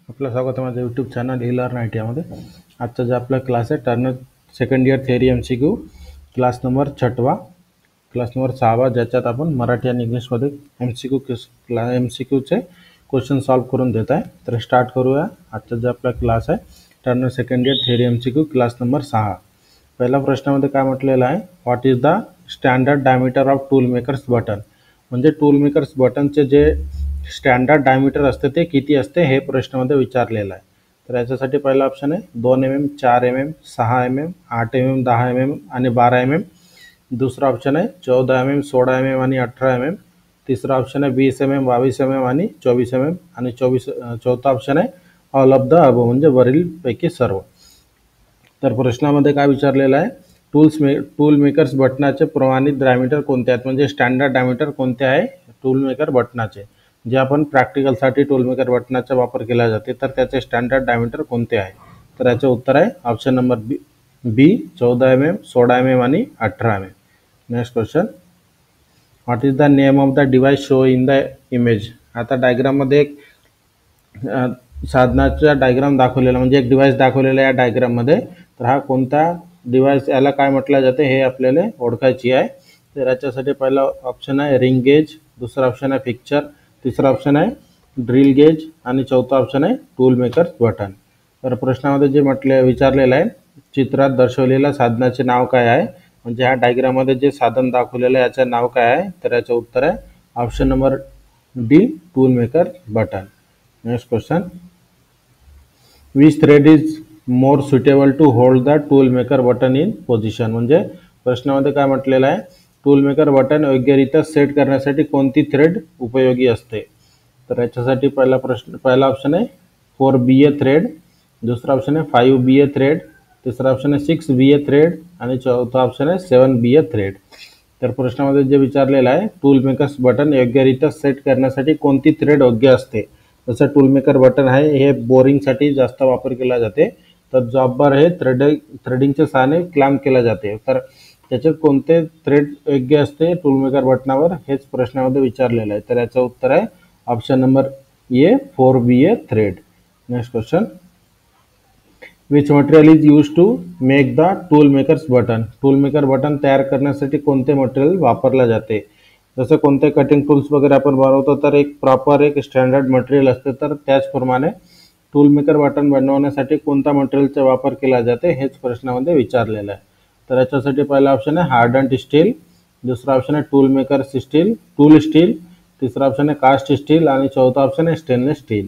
आपलं स्वागत आहे माझ्या यूट्यूब चॅनल E-Learn IT मध्ये। आजचा जो आपला क्लास आहे Turner second year theory MCQ class number 6 ज्याच्यात आपण मराठी आणि इंग्लिशमध्ये MCQचे क्वेश्चन सॉल्व करून देत आहे। तर स्टार्ट करूया। आजचा जो आपला क्लास आहे Turner second year theory MCQ class number 6। पहिल्या प्रश्नामध्ये काय म्हटलेलं आहे, what is the standard diameter of tool makers button. म्हणजे टूल मेकर्स बटनचे जे स्टँडर्ड डायमीटर असते ते किती असते हे प्रश्नामध्ये विचारलेलं आहे। तर याच्यासाठी पहिला ऑप्शन आहे 2 mm, 4 mm, 6 mm, 8 mm, 10 mm आणि 12 mm। दुसरा ऑप्शन आहे 14 mm, 16 mm आणि 18 mm। तिसरा ऑप्शन आहे 20 mm, 22 mm आणि 24 mm आणि चौथा ऑप्शन आहे ऑल ऑफ द अबव म्हणजे वरीलपैकी सर्व। तर प्रश्नामध्ये काय विचारलेलं आहे, टूल मेकर्स बटनाचे प्रमाणित डायमीटर कोणते आहेत, म्हणजे स्टँडर्ड डायमीटर कोणते आहे टूल मेकर बटनाचे। जे आपण प्रॅक्टिकलसाठी टूल मेकर बटनाचा वापर केला जाते तर त्याचे स्टँडर्ड डायमीटर कोणते आहे। तर याचे उत्तर आहे ऑप्शन नंबर बी 14 mm, 16 mm आणि 18 mm। Next question, what is the name of the device show in the image. आता डायग्राममध्ये एक साधनाचा डायग्राम दाखवलेला म्हणजे एक डिव्हाइस दाखवलेला आहे या डायग्राममध्ये। तर हा कोणता डिव्हाइस, याला काय म्हटलं जाते हे आपल्याला ओळखायची आहे। तर याच्यासाठी पहिला ऑप्शन आहे रिंग गेज, दुसरा ऑप्शन आहे पिक्चर, तिसरा ऑप्शन आहे ड्रिल गेज आणि चौथा ऑप्शन आहे टूल मेकर्स बटन। तर प्रश्नामध्ये जे विचारलेलं आहे, चित्रात दर्शवलेल्या साधनाचे नाव काय आहे, म्हणजे ह्या डायग्राममध्ये जे साधन दाखवलेलं आहे याचं नाव काय आहे। तर याचं उत्तर आहे option number D tool maker button. Next question, which thread is more suitable to hold the tool maker button in position. म्हणजे प्रश्नामध्ये काय म्हटलेलं आहे, टूल मेकर बटन योग्यरित्या सेट करण्यासाठी कोणती थ्रेड उपयोगी असते। तर याच्यासाठी पहिला ऑप्शन आहे 4BA थ्रेड, दुसरा ऑप्शन आहे 5BA थ्रेड, तिसरा ऑप्शन आहे 6BA थ्रेड आणि चौथा ऑप्शन आहे 7BA थ्रेड। तर प्रश्नामध्ये जे विचारलेलं आहे, टूल मेकर्स बटन योग्यरित्या सेट करण्यासाठी कोणती थ्रेड योग्य असते। जसं टूल मेकर बटन आहे हे बोरिंगसाठी जास्त वापर केला जाते, तर जॉब बार हे थ्रेडिंगच्या सहाय्याने क्लॅम्प केला जाते। तर त्याच्यात कोणते थ्रेड योग्य असते टूल मेकर बटनावर हेच प्रश्नामध्ये विचारलेलं आहे। तर याचं उत्तर आहे option number A 4BA thread. Next question, which material is use to make the tool makers button. Tool maker button तयार करण्यासाठी कोणते मटेरियल वापरले जाते। जसं कोणते कटिंग टूल्स वगैरे आपण बनवतो तर एक प्रॉपर एक स्टँडर्ड मटेरियल असते, तर त्याचप्रमाणे टूल मेकर बटन बनवण्यासाठी कोणत्या मटेरियलचा वापर केला जाते हेच प्रश्नामध्ये विचारलेलं आहे। तर याच्यासाठी पहिला ऑप्शन आहे हार्डन्ड स्टील, दुसरा ऑप्शन आहे टूल मेकर टूल स्टील, तिसरा ऑप्शन आहे कास्ट स्टील आणि चौथा ऑप्शन आहे स्टेनलेस स्टील।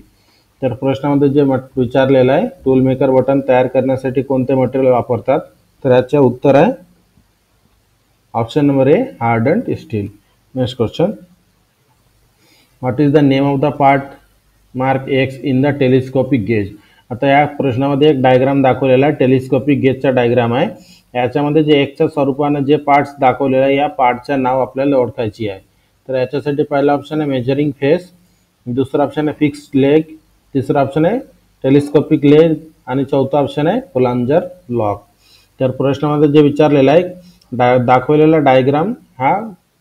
तर प्रश्नामध्ये जे विचारलेलं आहे, टूल मेकर बटन तयार करण्यासाठी कोणते मटेरियल वापरतात, तर याचे उत्तर आहे option number A hardened steel. Next question, what is the name of the part mark X in the telescopic gauge. आता या प्रश्नामध्ये एक डायग्राम दाखवलेला आहे, टेलिस्कोपिक गेजचा डायग्राम आहे। याच्यामध्ये जे एक्सच्या स्वरूपाने जे पार्ट्स दाखवलेले आहे या पार्टचं नाव आपल्याला ओळखायची आहे। तर याच्यासाठी पहिला ऑप्शन आहे मेजरिंग फेस, दुसरा ऑप्शन आहे फिक्स्ड लेग, तिसरा ऑप्शन आहे टेलिस्कोपिक लेग आणि चौथा ऑप्शन आहे प्लंजर लॉक। तर प्रश्नामध्ये जे विचारलेलं आहे, दाखवलेला डायग्राम हा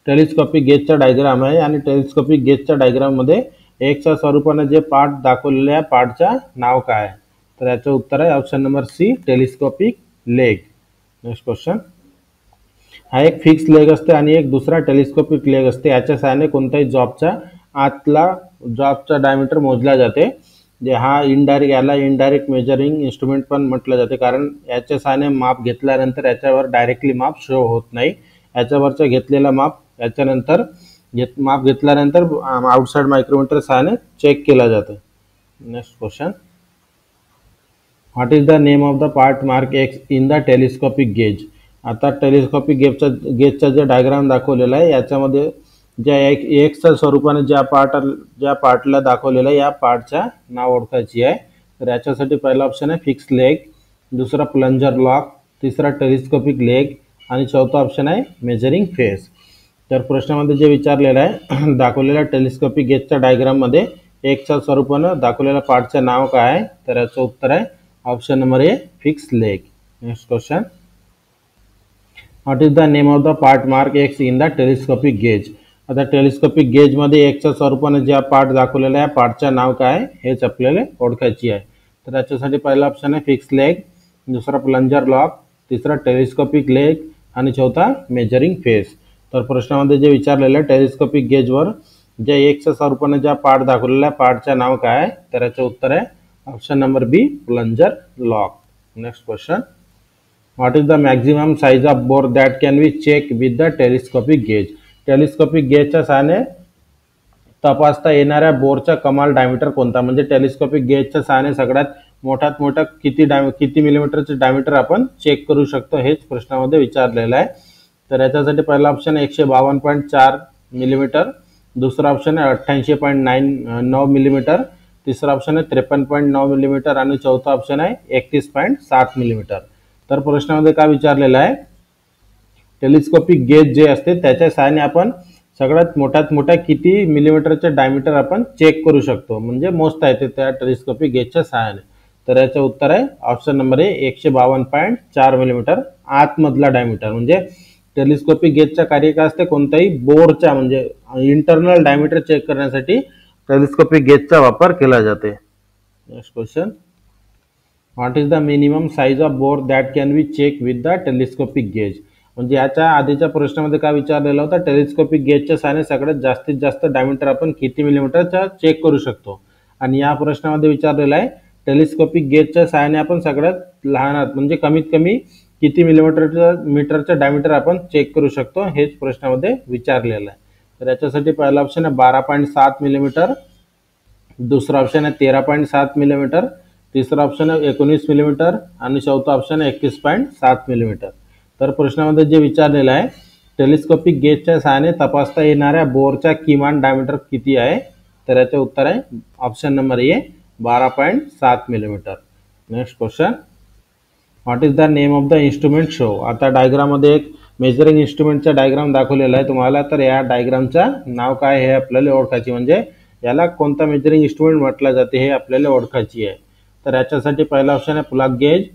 टेलिस्कोपिक गेजचा डायग्राम आहे आणि टेलिस्कोपिक गेजच्या डायग्राममध्ये एक्सच्या स्वरूपाने जे पार्ट दाखवलेले आहे पार्टचं नाव काय आहे। तर याचं उत्तर आहे option number C telescopic leg. Next question, हा एक फिक्स लेग असते आणि एक दुसरा टेलिस्कोपिक लेग असते, याच्या सहाय्याने कोणत्याही जॉबचा डायमीटर मोजला जाते। जे हा याला इनडायरेक्ट मेजरिंग इन्स्ट्रुमेंट पण म्हटलं जाते, कारण याच्या सहाय्याने माप घेतल्यानंतर याच्यावर डायरेक्टली माप शो होत नाही, याच्यावरचं घेतलेलं माप याच्यानंतर माप घेतल्यानंतर आउटसाइड मायक्रोमीटर सहाय्याने चेक केला जातं। Next question, what is the name of the part mark X in the telescopic gauge. आता टेलिस्कोपिक गेजचा जे डायग्राम दाखवलेला आहे याच्यामध्ये ज्या एक्सच्या स्वरूपाने ज्या पार्टला दाखवलेलं आहे या पार्टच्या नाव ओळखायची आहे। तर याच्यासाठी पहिला ऑप्शन आहे फिक्स लेग, दुसरा प्लंजर लॉक, तिसरा टेलिस्कोपिक लेग आणि चौथा ऑप्शन आहे मेजरिंग फेस। तर प्रश्नामध्ये जे विचारलेलं आहे, दाखवलेल्या टेलिस्कोपिक गेजच्या डायग्राममध्ये एक्सच्या स्वरूपानं दाखवलेल्या पार्टचं नाव काय आहे, तर याचं उत्तर आहे option number a fix leg. Next question, what is the name of the part mark X in the telescopic gauge. आता टेलिस्कोपिक गेजमध्ये एकच्या स्वरूपाने ज्या पार्ट दाखवलेला आहे पार्टचं नाव काय हेच आपल्याला ओळखायची आहे. तर याच्यासाठी पहिला ऑप्शन आहे फिक्स लेग, दुसरा प्लंजर लॉक, तिसरा टेलिस्कोपिक लेग आणि चौथा मेजरिंग फेस. तर प्रश्नामध्ये जे विचारलेलं आहे टेलिस्कोपिक गेजवर जे एकच्या स्वरूपाने ज्या पार्ट दाखवलेला आहे पार्टचं नाव काय आहे, तर याचं उत्तर आहे option number B plunger lock. Next question, what is the maximum size of bore that can be check with the telescopic gauge. Telescopic गेजच्या सहाय्याने तपासता येणाऱ्या बोरचा कमाल डायमीटर कोणता, म्हणजे टेलिस्कोपिक गेजच्या सहाय्याने सगळ्यात मोठ्यात मोठा किती मिलीमीटरचे डायमीटर आपण चेक करू शकतो हेच प्रश्नामध्ये विचारलेलं आहे. तर याच्यासाठी पहिला ऑप्शन आहे 152.4 मिलीमीटर, दुसरा ऑप्शन आहे 88.9 मिलीमीटर, तिसरा ऑप्शन आहे 53.9 मिलीमीटर आणि चौथा ऑप्शन आहे 31.7 मिलीमीटर. तर प्रश्नामध्ये काय विचारलेलं आहे टेलिस्कोपिक गेज जे असते त्याच्या सहाय्याने आपण सगळ्यात मोठ्या किती मिलीमीटरचे डायमीटर आपण चेक करू शकतो, म्हणजे मोजता येते त्या टेलिस्कोपिक गेजच्या सहाय्याने. तर याचं उत्तर आहे ऑप्शन नंबर ए 152.4 मिलीमीटर आतमधला डायमीटर. म्हणजे टेलिस्कोपिक गेजचा कार्य काय असते कोणत्याही बोरच्या म्हणजे इंटरनल डायमीटर चेक करण्यासाठी टेलिस्कोपिक गेजचा वापर केला जाते. Next question, what is the minimum size of bore that can be check with the telescopic gauge. म्हणजे याच्या आधीच्या प्रश्नामध्ये काय विचारलेलं होतं टेलिस्कोपिक गेजच्या सहाय्याने सगळ्यात जास्तीत जास्त डायमीटर आपण किती मिलीमीटरचा चेक करू शकतो, आणि या प्रश्नामध्ये विचारलेलं आहे टेलिस्कोपिक गेजच्या सहाय्याने आपण सगळ्यात लहान म्हणजे कमीत कमी किती मीटरचं डायमीटर आपण चेक करू शकतो हेच प्रश्नामध्ये विचारलेलं आहे. तर याच्यासाठी पहिला ऑप्शन आहे 12.7 मिलीमीटर, दुसरा ऑप्शन आहे 13.7 मिलीमीटर, तिसरा ऑप्शन आहे 19 मिलीमीटर आणि चौथा ऑप्शन आहे 21.7 मिलीमीटर. तर प्रश्नामध्ये जे विचारलेलं आहे टेलिस्कोपिक गेजच्या सहाय्याने तपासता येणाऱ्या बोरचा किमान डायमीटर किती आहे, तर याचे उत्तर आहे option number A 12.7 millimetre. Next question, what is the name of the instrument show. आता डायग्राममध्ये एक मेजरिंग इन्स्ट्रुमेंटचा डायग्राम दाखवलेला आहे तुम्हाला, तर या डायग्रामचं नाव काय हे आपल्याला ओळखायची, म्हणजे याला कोणता मेजरिंग इन्स्ट्रुमेंट म्हटलं जाते हे आपल्याला ओळखायची आहे. तर याच्यासाठी पहिला ऑप्शन आहे प्लग गेज,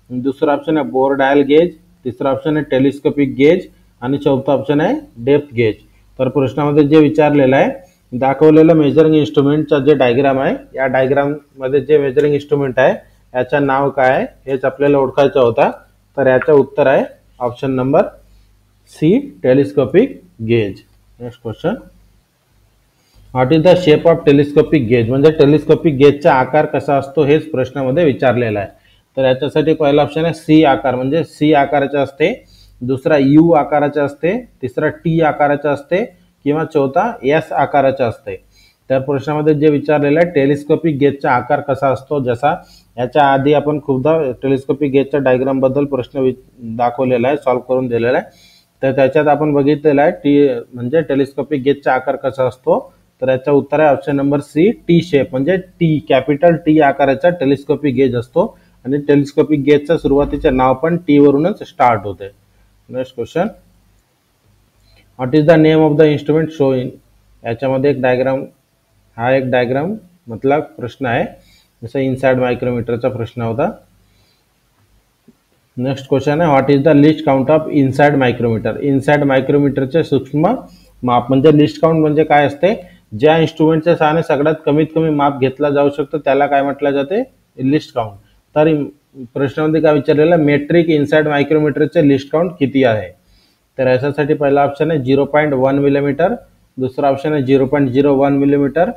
दुसरा ऑप्शन आहे बोर डायल गेज, तिसरा ऑप्शन आहे टेलिस्कोपिक गेज आणि चौथा ऑप्शन आहे डेप्थ गेज. तर प्रश्नामध्ये जे विचारलेलं आहे दाखवलेलं मेजरिंग इन्स्ट्रुमेंटचा जे डायग्राम आहे या डायग्राममध्ये जे मेजरिंग इन्स्ट्रुमेंट आहे याचं नाव काय आहे हेच आपल्याला ओळखायचं होता. तर याचं उत्तर आहे option number C telescopic gauge. Next question, what is the shape of telescopic gauge. म्हणजे टेलिस्कोपिक गेजचा आकार कसा असतो हेच प्रश्नामध्ये विचारलेला आहे. तर याच्यासाठी पहिला ऑप्शन आहे सी आकार, म्हणजे सी आकाराचा असते, दुसरा यू आकाराचा असते, तिसरा टी आकाराचा असते किंवा चौथा एस आकाराचा असते. त्या प्रश्नामध्ये जे विचारलेलं आहे टेलिस्कोपिक गेजचा आकार कसा असतो, जसा याच्या आधी आपण खूपदा टेलिस्कोपिक गेजच्या डायग्रामबद्दल प्रश्न दाखवलेला आहे, सॉल्व्ह करून दिलेला आहे. तर त्याच्यात आपण बघितलेलं आहे टी म्हणजे टेलिस्कोपिक गेजचा आकार कसा असतो, तर याचं उत्तर आहे option number C T shape, म्हणजे टी कॅपिटल टी आकाराचा टेलिस्कोपिक गेज असतो आणि टेलिस्कोपिक गेजचं सुरुवातीचे नाव पण टी वरूनच स्टार्ट होते. Next question, what is the name of the instrument show in. याच्यामध्ये एक डायग्राम हा एक डायग्राम मधला प्रश्न आहे, जसं इनसाइड मायक्रोमीटरचा प्रश्न होता. नेक्स्ट क्वेश्चन आहे what is the least count of inside micrometer. Inside मायक्रोमीटरचे सूक्ष्म माप म्हणजे लिस्ट काउंट म्हणजे काय असते, ज्या इन्स्ट्रुमेंटच्या सहाय्याने सगळ्यात कमीत कमी माप घेतला जाऊ शकतो त्याला काय म्हटलं जाते लिस्ट काउंट. तर प्रश्नामध्ये काय विचारलेलं मेट्रिक इनसाइड मायक्रोमीटरचे लिस्ट काउंट किती आहे. तर याच्यासाठी पहिला ऑप्शन आहे 0.1 मिलीमीटर, दुसरा ऑप्शन आहे 0.01 मिलीमीटर,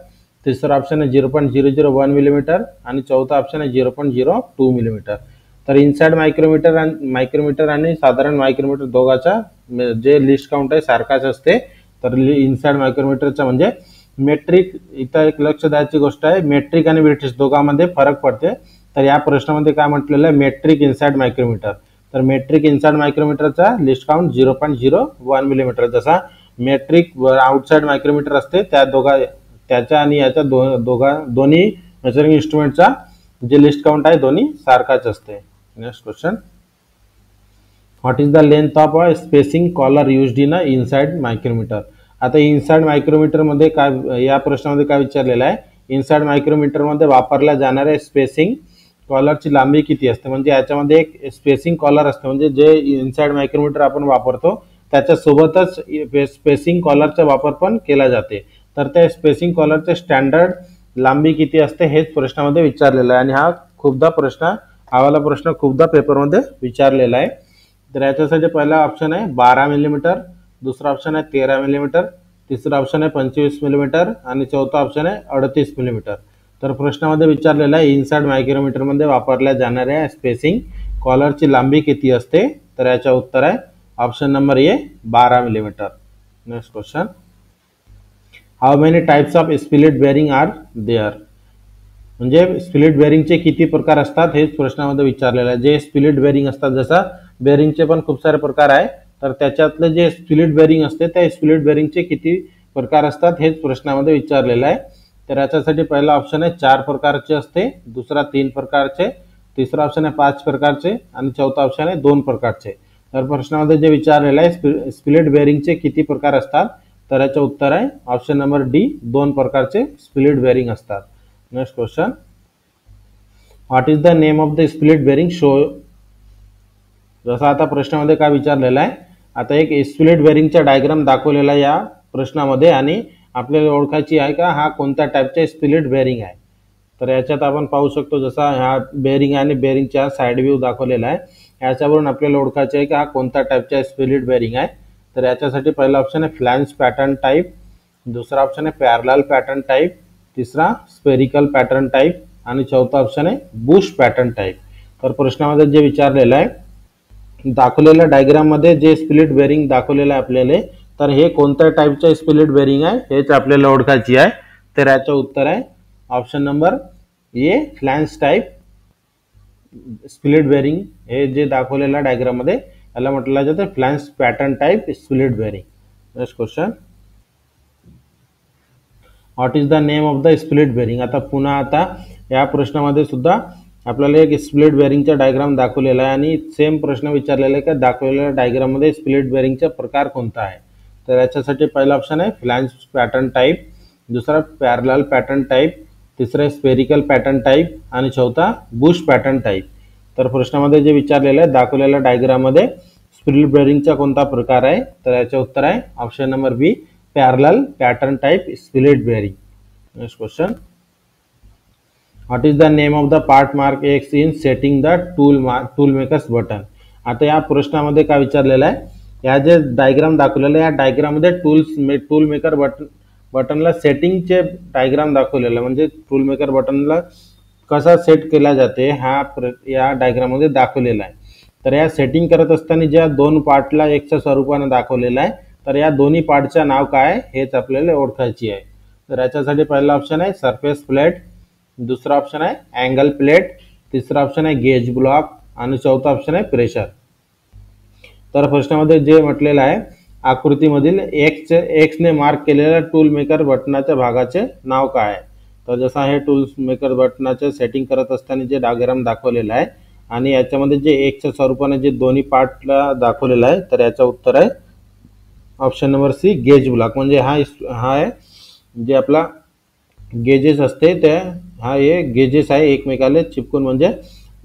तिसरा ऑप्शन आहे 0.001 मिलीमीटर आणि चौथा ऑप्शन आहे 0.02 मिलीमीटर. तर इनसाइड मायक्रोमीटर आणि साधारण मायक्रोमीटर दोघाचा जे लिस्ट काउंट आहे सारखाच असते. तर इनसाइड मायक्रोमीटरचा म्हणजे मेट्रिक, इथं एक लक्ष द्यायची गोष्ट आहे मेट्रिक आणि ब्रिटिश दोघांमध्ये फरक पडते. तर या प्रश्नामध्ये काय म्हटलेलं आहे मेट्रिक इनसाइड मायक्रोमीटर. तर मेट्रिक इनसाइड मायक्रोमीटरचा लिस्ट काउंट 0.01 मिलीमीटर, जसा मेट्रिक आउटसाइड मायक्रोमीटर असते त्याच्या आणि याच्या दोन्ही मेजरिंग इन्स्ट्रुमेंटचा जे लिस्ट काउंट आहे दोन्ही सारखाच असते. Next question, what is the length of a spacing collar used in a inside micrometer. आता इनसाइड मायक्रोमीटरमध्ये काय या प्रश्नामध्ये काय विचारलेलं आहे इनसाइड मायक्रोमीटरमध्ये वापरल्या जाणाऱ्या स्पेसिंग कॉलरची लांबी किती असते. म्हणजे याच्यामध्ये एक स्पेसिंग कॉलर असते, म्हणजे जे इनसाइड मायक्रोमीटर आपण वापरतो त्याच्यासोबतच स्पेसिंग कॉलरचा वापर पण केला जाते. तर त्या स्पेसिंग कॉलरचे स्टँडर्ड लांबी किती असते हेच प्रश्नामध्ये विचारलेलं आहे आणि हा वाला प्रश्न खूपदा पेपरमध्ये विचारलेला आहे. तर याच्यासाठी पहिला ऑप्शन आहे 12 मिलीमीटर, दुसरा ऑप्शन आहे 13 मिलीमीटर, तिसरा ऑप्शन आहे 25 मिलीमीटर आणि चौथा ऑप्शन आहे 38 मिलीमीटर. तर प्रश्नामध्ये विचारलेला आहे इनसाइड मायक्रोमीटरमध्ये वापरल्या जाणाऱ्या स्पेसिंग कॉलरची लांबी किती असते. तर याचा उत्तर आहे option number A 12 millimetre. Next question, how many types of split bearing are there. म्हणजे स्पिलिट बेअरिंगचे किती प्रकार असतात हेच प्रश्नामध्ये विचारलेलं आहे. जे स्पिलिट बेअरिंग असतात, जसा बेअरिंगचे पण खूप सारे प्रकार आहे, तर त्याच्यातले जे स्पिलिट बेअरिंग असते त्या स्पिलिट बेअरिंगचे किती प्रकार असतात हेच प्रश्नामध्ये विचारलेलं आहे. तर याच्यासाठी पहिला ऑप्शन आहे 4 प्रकारचे असते, दुसरा 3 प्रकारचे, तिसरा ऑप्शन आहे 5 प्रकारचे आणि चौथा ऑप्शन आहे 2 प्रकारचे. तर प्रश्नामध्ये जे विचारलेलं आहे स्पिलिट बेअरिंगचे किती प्रकार असतात, तर याचं उत्तर आहे ऑप्शन नंबर डी 2 प्रकारचे स्पिलिट बेअरिंग असतात. Next question, what is the name of the split bearing show. जसं आता प्रश्नामध्ये काय विचारलेलं आहे, आता एक स्पिलिट बेअरिंगचा डायग्राम दाखवलेला आहे या प्रश्नामध्ये आणि आपल्याला ओळखायची आहे का हा कोणत्या टाईपचे स्पिलिट बेअरिंग आहे. तर याच्यात आपण पाहू शकतो जसा हा बेअरिंग आणि बेअरिंगचा साइड व्ह्यू दाखवलेला आहे, याच्यावरून आपल्याला ओळखायचे आहे की हा कोणत्या टाईपचा स्पिलिट बेअरिंग आहे. तर याच्यासाठी पहिला ऑप्शन आहे फ्लॅन्ज पॅटर्न टाईप, दुसरा ऑप्शन आहे पॅरलल पॅटर्न टाईप, तिसरा स्पेरिकल पॅटर्न टाईप आणि चौथा ऑप्शन आहे बुश पॅटर्न टाईप. तर प्रश्नामध्ये जे विचारलेलं आहे दाखवलेल्या डायग्राम मध्ये जे स्पिलिट बेअरिंग दाखवलेलं आहे आपल्याला, तर हे कोणत्या टाईपचे स्पिलिट बेअरिंग आहे हेच आपल्याला ओळखायची आहे. तर याचं उत्तर आहे option number A flange type split bearing. हे जे दाखवलेलं डायग्राम मध्ये याला म्हटलं जातं flange pattern type split bearing. Next question, what is the name of the split bearing. आता या प्रश्नामध्ये सुद्धा आपल्याला एक स्प्लिट बेअरिंगचा डायग्राम दाखवलेला आहे आणि सेम प्रश्न विचारलेला आहे की दाखवलेल्या डायग्राममध्ये स्प्लिट बेअरिंगचा प्रकार कोणता आहे. तर याच्यासाठी पहिला ऑप्शन आहे फ्लॅन्ज पॅटर्न टाईप, दुसरा पॅरलल पॅटर्न टाईप, तिसरा स्पेरिकल पॅटर्न टाईप आणि चौथा बुश पॅटर्न टाईप. तर प्रश्नामध्ये जे विचारलेलं आहे दाखवलेल्या डायग्राममध्ये स्प्लिट बेअरिंगचा कोणता प्रकार आहे, तर याचे उत्तर आहे option number B parallel pattern type split bearing. Next question, what is the name of the part mark X in setting the tool makers button. आता या प्रश्नामध्ये काय विचारलेलं आहे, या जे डायग्राम दाखवलेलं आहे या डायग्राममध्ये टूल मेकर बटनला सेटिंगचे डायग्राम दाखवलेला आहे. म्हणजे टूल मेकर बटनला कसा सेट केला जाते हा या डायग्राममध्ये दाखवलेला आहे. तर या सेटिंग करत असताना ज्या 2 पार्टला एक्सच्या स्वरूपाने दाखवलेला आहे, तर या दोन्ही पार्टचं नाव काय हेच आपल्याला ओळखायची आहे. तर याच्यासाठी पहिला ऑप्शन आहे सरफेस प्लेट, दुसरा ऑप्शन आहे अँगल प्लेट, तिसरा ऑप्शन आहे गेज ब्लॉक आणि चौथा ऑप्शन आहे प्रेशर. तर प्रश्नामध्ये जे म्हटलेलं आहे आकृतीमधील एक्सने मार्क केलेल्या टूल मेकर बटनाच्या भागाचे नाव काय आहे. तर जसं हे टूल मेकर बटनाचे सेटिंग करत असताना जे डायग्राम दाखवलेला आहे आणि याच्यामध्ये जे एक्सच्या स्वरूपाने जे दोन्ही पार्टला दाखवलेला आहे, तर याचं उत्तर आहे option number C gauge block. म्हणजे हा आहे जे आपला गेजेस असते त्या हे गेजेस आहे एकमेकाला चिपकून, म्हणजे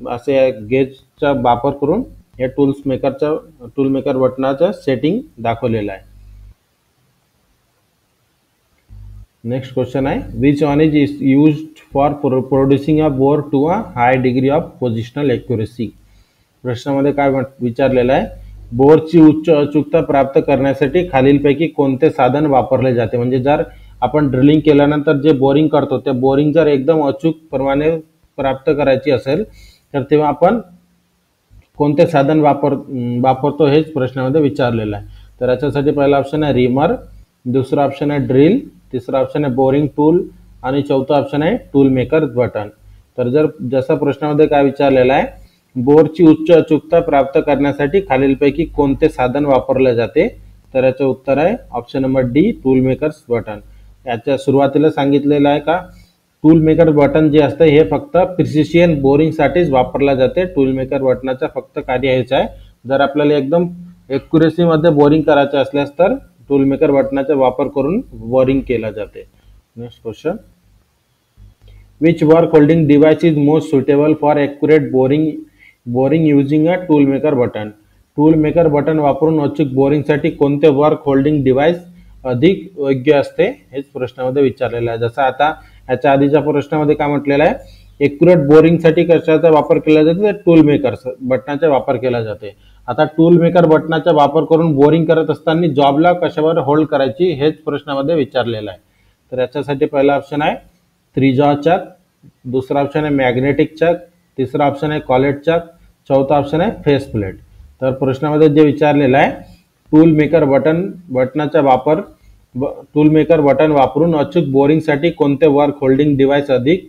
असे गेजचा वापर करून या टूल मेकर बटनाचं सेटिंग दाखवलेलं आहे. नेक्स्ट क्वेश्चन आहे which one is used for producing a bore to a high degree of positional accuracy. प्रश्नामध्ये काय विचारलेलं आहे बोरची उच्च अचूकता प्राप्त करण्यासाठी खालीलपैकी कोणते साधन वापरले जाते. म्हणजे जर आपण ड्रिलिंग केल्यानंतर जे बोरिंग करतो त्या बोरिंग जर एकदम अचूक प्रमाणे प्राप्त करायची असेल तर तेव्हा आपण कोणते साधन वापरतो हेच प्रश्नामध्ये विचारलेलं आहे. तर याच्यासाठी पहिला ऑप्शन आहे रिमर, दुसरा ऑप्शन आहे ड्रिल, तिसरा ऑप्शन आहे बोरिंग टूल आणि चौथा ऑप्शन आहे टूल मेकर बटन. तर जसं प्रश्नामध्ये काय विचारलेलं आहे बोरची उच्च अचूकता प्राप्त करण्यासाठी खालीलपैकी कोणते साधन वापरले जाते, तर याचं उत्तर आहे option number D tool makers button. याच्या सुरुवातीला सांगितलेलं आहे का टूल मेकर बटन जे असतं हे फक्त प्रिसिशन बोरिंगसाठीच वापरला जाते. टूल मेकर बटनाचं फक्त कार्य हेच आहे, जर आपल्याला एकदम एक्युरेसीमध्ये बोरिंग करायचे असल्यास तर टूल मेकर बटनाचा वापर करून बोरिंग केला जाते. Next question, which work holding device is most suitable for accurate boring using a tool maker button. Tool maker button वापरून अचूक बोरिंगसाठी कोणते वर्क होल्डिंग डिव्हाइस अधिक योग्य असते हेच प्रश्नामध्ये विचारलेलं आहे. जसं आता याच्या आधीच्या प्रश्नामध्ये काय म्हटलेलं आहे, एक्युरेट बोरिंगसाठी कशाचा वापर केला जातो, तर टूल मेकर बटनाचा वापर केला जाते. आता टूल मेकर बटनाचा वापर करून बोरिंग करत असताना जॉबला कशावर होल्ड करायची हेच प्रश्नामध्ये विचारलेलं आहे. तर याच्यासाठी पहिला ऑप्शन आहे त्रिज्या चक, दुसरा ऑप्शन आहे मॅग्नेटिक चक, तिसरा ऑप्शन आहे कॉलेट चक, चौथा ऑप्शन आहे फेस प्लेट. तर प्रश्नामध्ये जे विचारलेलं आहे टूल मेकर बटनाचा वापर टूल मेकर बटन वापरून अचूक बोरिंगसाठी कोणते वर्क होल्डिंग डिव्हाइस अधिक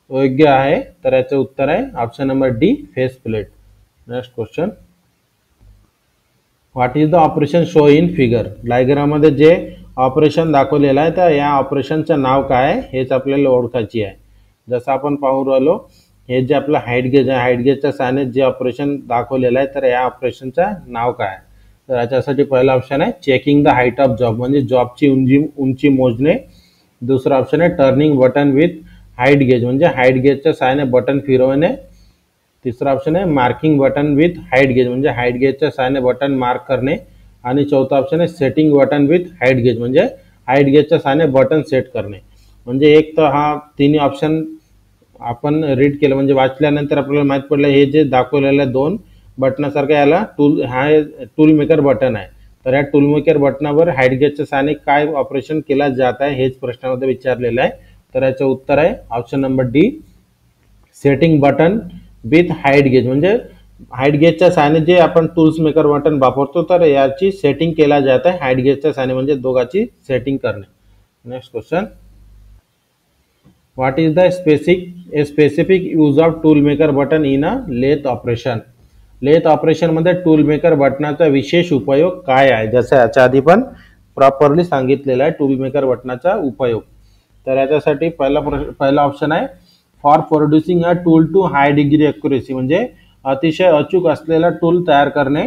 योग्य आहे, तर याचं उत्तर आहे option number D face plate. Next question, what is the operation show in figure. डायग्राममध्ये जे ऑपरेशन दाखवलेलं आहे तर या ऑपरेशनचं नाव काय आहे हेच आपल्याला ओळखायची आहे. जसं आपण पाहू राहिलो हे जे आपलं हाईट गेज आहे, हाईट गेजच्या सहाय्याने जे ऑपरेशन दाखवलेलं आहे तर या ऑपरेशनचं नाव काय आहे, तर याच्यासाठी पहिला ऑप्शन आहे checking the height of job म्हणजे जॉबची उंची मोजणे. दुसरा ऑप्शन आहे turning button with height gauge म्हणजे हाईट गेजच्या सहाय्याने बटन फिरवणे. तिसरा ऑप्शन आहे marking button with height gauge म्हणजे हाईट गेजच्या सहाय्याने बटन मार्क करणे. आणि चौथा ऑप्शन आहे setting button with height gauge म्हणजे हाईट गेजच्या सहाय्याने बटन सेट करणे. म्हणजे एक तर हा तिन्ही ऑप्शन आपण रीड केलं म्हणजे वाचल्यानंतर आपल्याला माहीत पडलं हे जे दाखवलेलं दोन बटनासारखं याला टूल मेकर बटन आहे. तर या टूल मेकर बटनावर हाईट गेजच्या सहाय्याने काय ऑपरेशन केला जात आहे हेच प्रश्नामध्ये विचारलेलं आहे. तर याचं उत्तर आहे option number D setting button with height gauge म्हणजे हाईट गेजच्या सहाय्याने जे आपण टूल्स मेकर बटन वापरतो तर याची सेटिंग केला जात आहे हाईट गेजच्या सहाय्याने म्हणजे दोघांची सेटिंग करणे. Next question, what is the specific use of tool maker button in a lathe operation. Lathe ऑपरेशनमध्ये टूल मेकर बटनाचा विशेष उपयोग काय आहे, जसं याच्या आधी पण प्रॉपरली सांगितलेलं आहे टूल मेकर बटनाचा उपयोग. तर याच्यासाठी पहिला ऑप्शन आहे for producing a tool to high degree accuracy म्हणजे अतिशय अचूक असलेला टूल तयार करणे.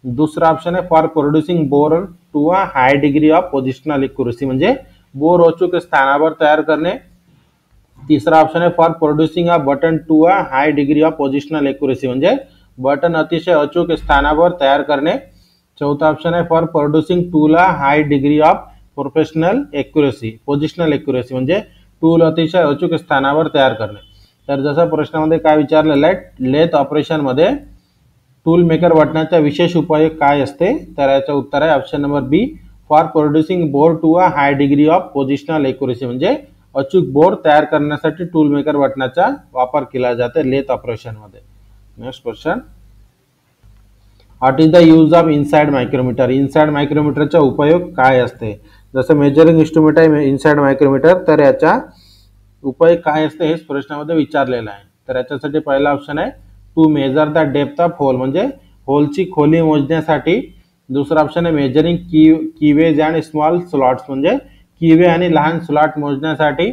दुसरा ऑप्शन आहे for producing bore to a high degree of positional accuracy म्हणजे बोर अचूक स्थानावर तयार करणे. तिसरा ऑप्शन आहे for producing a button to a high degree of positional accuracy म्हणजे बटन अतिशय अचूक स्थानावर तयार करणे. चौथा ऑप्शन आहे for producing tool a high degree of positional accuracy म्हणजे टूल अतिशय अचूक स्थानावर तयार करणे. तर जसं प्रश्नामध्ये काय विचारलेलं आहे लेथ ऑपरेशनमध्ये टूल मेकर बटनाचा विशेष उपयोग काय असते, तर याचं उत्तर आहे option number B for producing bore to a high degree of positional accuracy म्हणजे अचूक बोर तयार करण्यासाठी टूल मेकर बटनाचा वापर केला जातो लेथ ऑपरेशनमध्ये. Next question, what is the use of inside micrometer. Inside मायक्रोमीटरचा उपयोग काय असते. जसं मेजरिंग इन्स्ट्रुमेंट आहे इनसाइड मायक्रोमीटर तर याचा उपयोग काय असते हेच प्रश्नामध्ये विचारलेलं आहे. तर याच्यासाठी पहिला ऑप्शन आहे to measure the depth of hole म्हणजे होलची खोली मोजण्यासाठी. दुसरा ऑप्शन आहे measuring keyways and small slots म्हणजे कीवे आणि लहान स्लॉट मोजण्यासाठी.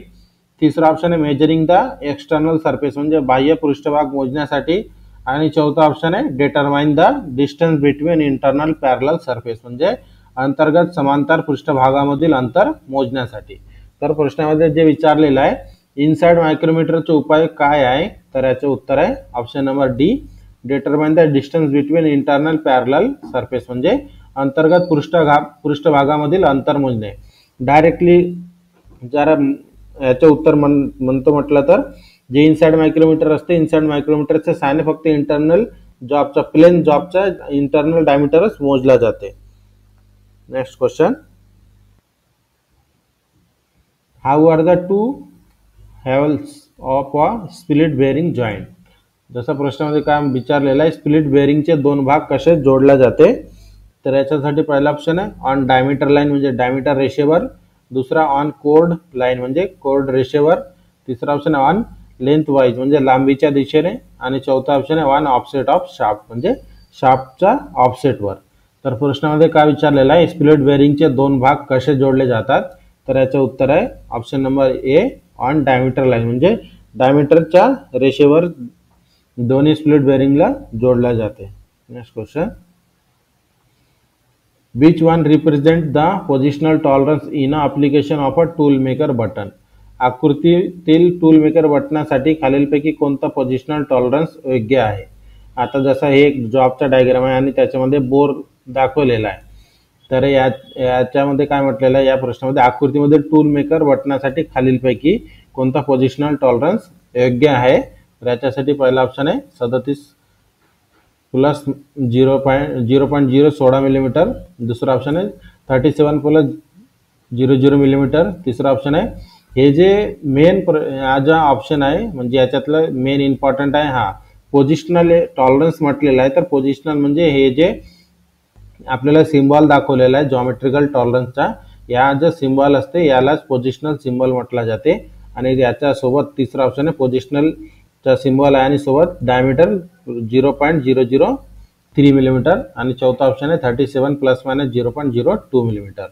तिसरा ऑप्शन आहे मेजरिंग द एक्सटर्नल सरफेस म्हणजे बाह्य पृष्ठभाग मोजण्यासाठी. आणि चौथा ऑप्शन आहे determine the distance between internal parallel surface म्हणजे अंतर्गत समांतर पृष्ठभागामधील अंतर मोजण्यासाठी. तर प्रश्नामध्ये जे विचारलेलं आहे इनसाइड मायक्रोमीटरचा उपयोग काय आहे, तर याचं उत्तर आहे option number D determine the distance between internal parallel surface म्हणजे अंतर्गत पृष्ठभागामधील अंतर मोजणे. डायरेक्टली जरा याचं उत्तर म्हणतो म्हटलं तर जे इनसाइड मायक्रोमीटर असते इनसाइड मायक्रोमीटरच्या सहाय्याने फक्त इंटरनल जॉबचा प्लेन जॉबचा इंटरनल डायमीटरच मोजला जाते. Next question, how are the two halves of a split bearing joint. जसं प्रश्नामध्ये काय विचारलेलं आहे स्प्लिट बेअरिंगचे दोन भाग कसे जोडले जाते, तर याच्यासाठी पहिला ऑप्शन आहे ऑन डायमीटर लाईन म्हणजे डायमीटर रेषेवर. दुसरा ऑन कोर्ड लाईन म्हणजे कोर्ड रेषेवर. तिसरा ऑप्शन आहे ऑन लेंथ वाईज म्हणजे लांबीच्या दिशेने. आणि चौथा ऑप्शन आहे ऑन ऑफसेट ऑफ शाफ्ट म्हणजे शाफ्टच्या ऑफसेटवर. तर प्रश्नामध्ये काय विचारलेलं आहे स्प्लिट बेअरिंगचे दोन भाग कसे जोडले जातात, तर याचं उत्तर आहे option number A on diameter line म्हणजे डायमीटरच्या रेषेवर दोन्ही स्प्लिट बेअरिंगला जोडल्या जाते. Next question, which one represent the positional tolerance in application of a tool maker button. आकृतीतील टूल मेकर बटनासाठी खालीलपैकी कोणता पोझिशनल टॉलरन्स योग्य आहे. आता जसा हे एक जॉबचा डायग्राम आहे आणि त्याच्यामध्ये बोर दाखवलेला आहे, तर याच्यामध्ये काय म्हटलेलं आहे या प्रश्नामध्ये, आकृतीमध्ये टूल मेकर बटनासाठी खालीलपैकी कोणता पोझिशनल टॉलरन्स योग्य आहे? तर याच्यासाठी पहिला ऑप्शन आहे 37 प्लस 0.016 मिलीमीटर, दुसरा ऑप्शन आहे 37 प्लस 00 मिलीमीटर, तिसरा ऑप्शन आहे, हे जे मेन हा जो ऑप्शन आहे म्हणजे याच्यातलं मेन इम्पॉर्टंट आहे हा पोझिशनल टॉलरन्स म्हटलेला आहे. तर पोझिशनल म्हणजे हे जे आपल्याला सिम्बॉल दाखवलेला आहे जॉमेट्रिकल टॉलरन्सचा, या जो सिम्बॉल असते यालाच पोझिशनल सिम्बॉल म्हटला जाते. आणि याच्यासोबत तिसरा ऑप्शन आहे पोझिशनलचा सिम्बॉल आहे आणि सोबत डायमीटर 0.003 मिलीमीटर, आणि चौथा ऑप्शन आहे 37 प्लस मायनस 0.02 मिलीमीटर.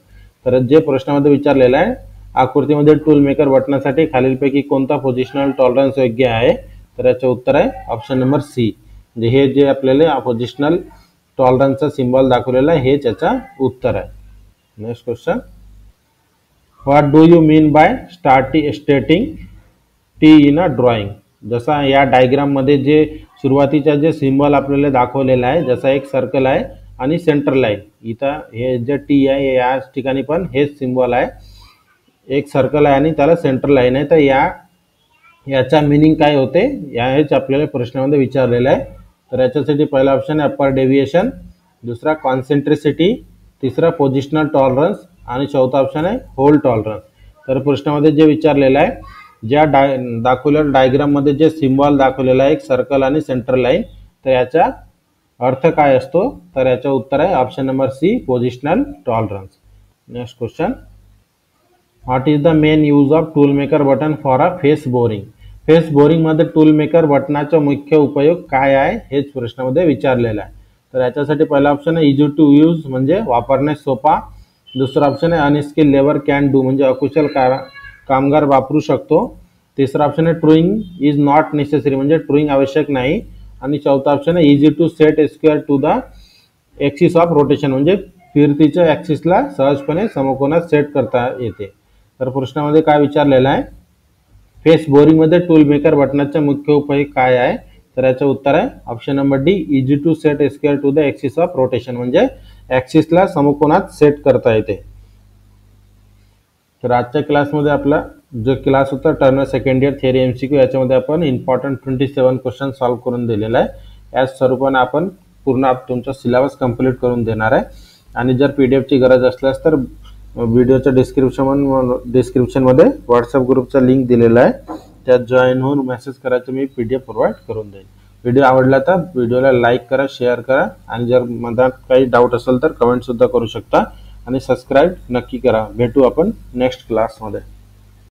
तर जे प्रश्नामध्ये विचारलेलं आहे, आकृतीमध्ये टूल मेकर बटनासाठी खालीलपैकी कोणता पोझिशनल टॉलरन्स योग्य आहे? तर याचे उत्तर आहे ऑप्शन नंबर सी. म्हणजे हे जे आपल्याला पोझिशनल टॉलरन्सचा सिम्बॉल दाखवलेला आहे हे त्याचा उत्तर आहे. Next question, what do you mean by स्टेटिंग T in a drawing? जसा या डायग्राममध्ये जे सुरुवातीचा जे सिम्बॉल आपल्याला दाखवलेला आहे, जसा एक सर्कल आहे आणि सेंटर लाईन, इथं हे जे टी आहे या ठिकाणी पण हेच सिम्बॉल आहे, एक सर्कल आहे आणि त्याला सेंटर लाईन आहे. तर याचा मिनिंग काय होते हेच आपल्याला प्रश्नामध्ये विचारलेलं आहे. तर याच्यासाठी पहिला ऑप्शन आहे अप्पर डेव्हिएशन, दुसरा कॉन्सेंट्रिसिटी, तिसरा पोझिशनल टॉलरन्स आणि चौथा ऑप्शन आहे होल टॉलरन्स. तर प्रश्नामध्ये जे विचारलेलं आहे, ज्या दाखवलेल्या डायग्राममध्ये जे सिम्बॉल दाखवलेला आहे एक सर्कल आणि सेंटर लाईन, तर याचा अर्थ काय असतो? तर याचं उत्तर आहे option number C positional tolerance. Next question, what is the main use of tool maker button for a face boring? Face बोरिंगमध्ये टूल मेकर बटनाचा मुख्य उपयोग काय आहे हेच प्रश्नामध्ये विचारलेला आहे. तर याच्यासाठी पहिला ऑप्शन आहे इझी टू यूज म्हणजे वापरण्यास सोपा, दुसरा ऑप्शन आहे अनस्किल लेबर कॅन डू म्हणजे अकुशल कामगार वापरू शकतो, तिसरा ऑप्शन आहे ट्रूइंग इज नॉट नेसेसरी म्हणजे ट्रूइंग आवश्यक नाही, आणि चौथा ऑप्शन आहे easy to set square to the axis of rotation म्हणजे फिरतीच्या ॲक्सिसला सहजपणे समकोनात सेट करता येते. तर प्रश्नामध्ये काय विचारलेलं आहे, फेस बोरिंगमध्ये टूल मेकर बटनाचा मुख्य उपयोग काय आहे? तर याचं उत्तर आहे option number D easy to set square to the axis of rotation म्हणजे ॲक्सिसला समकोनात सेट करता येते. तर आजच्या क्लासमध्ये आपला जो क्लास होता Turner second year theory MCQ, याच्यामध्ये आपण इम्पॉर्टंट 27 क्वेश्चन सॉल्व्ह करून दिलेला आहे. याच स्वरूपाने आपण पूर्ण तुमचा सिलेबस कंप्लीट करून देणार आहे. आणि जर PDF ची गरज असल्यास तर व्हिडिओच्या डिस्क्रिप्शनमध्ये व्हॉट्सअप ग्रुपचा लिंक दिलेला आहे, त्यात जॉईन होऊन मेसेज करायचं, मी PDF प्रोव्हाइड करून देईन. व्हिडिओ आवडला तर व्हिडिओला लाईक करा, शेअर करा, आणि जर मनात काही डाऊट असेल तर कमेंटसुद्धा करू शकता, आणि सबस्क्राईब नक्की करा. भेटू आपण नेक्स्ट क्लासमध्ये.